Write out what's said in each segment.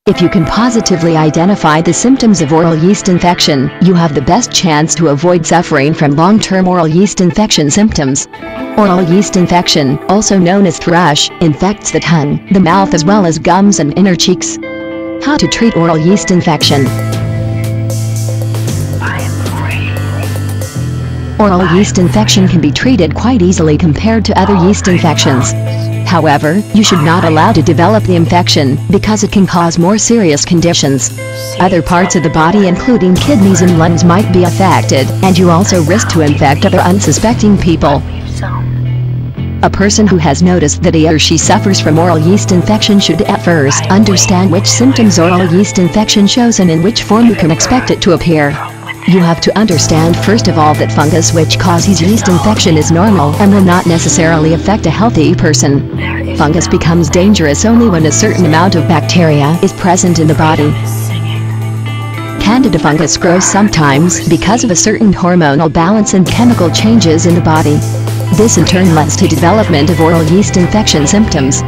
If you can positively identify the symptoms of oral yeast infection, you have the best chance to avoid suffering from long-term oral yeast infection symptoms. Oral yeast infection, also known as thrush, infects the tongue, the mouth as well as gums and inner cheeks. How to treat oral yeast infection? Oral yeast infection can be treated quite easily compared to other yeast infections. However, you should not allow to develop the infection, because it can cause more serious conditions. Other parts of the body including kidneys and lungs might be affected, and you also risk to infect other unsuspecting people. A person who has noticed that he or she suffers from oral yeast infection should at first understand which symptoms oral yeast infection shows and in which form you can expect it to appear. You have to understand first of all that fungus which causes yeast infection is normal and will not necessarily affect a healthy person. Fungus becomes dangerous only when a certain amount of bacteria is present in the body. Candida fungus grows sometimes because of a certain hormonal balance and chemical changes in the body. This in turn leads to development of oral yeast infection symptoms.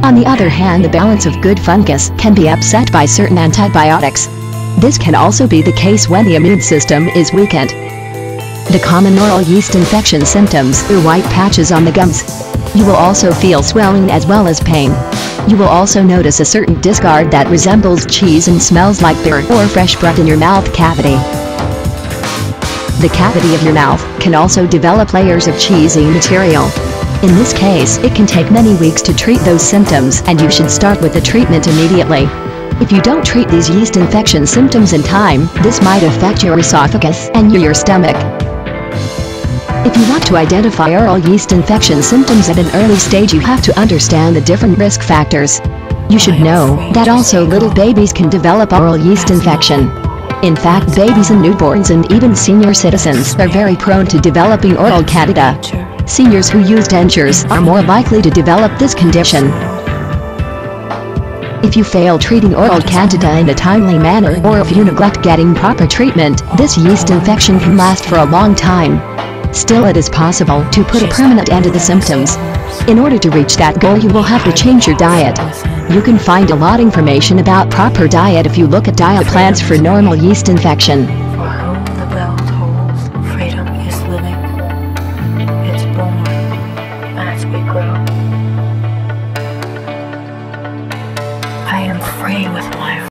On the other hand, the balance of good fungus can be upset by certain antibiotics. This can also be the case when the immune system is weakened. The common oral yeast infection symptoms are white patches on the gums. You will also feel swelling as well as pain. You will also notice a certain discard that resembles cheese and smells like beer or fresh bread in your mouth cavity. The cavity of your mouth can also develop layers of cheesy material. In this case, it can take many weeks to treat those symptoms, and you should start with the treatment immediately. If you don't treat these yeast infection symptoms in time, this might affect your esophagus and your stomach. If you want to identify oral yeast infection symptoms at an early stage, you have to understand the different risk factors. You should know that also little babies can develop oral yeast infection. In fact, babies and newborns and even senior citizens are very prone to developing oral candida. Seniors who use dentures are more likely to develop this condition. If you fail treating oral candida in a timely manner, or if you neglect getting proper treatment, this yeast infection can last for a long time. Still, it is possible to put a permanent end to the symptoms. In order to reach that goal, you will have to change your diet. You can find a lot of information about proper diet if you look at diet plans for normal yeast infection.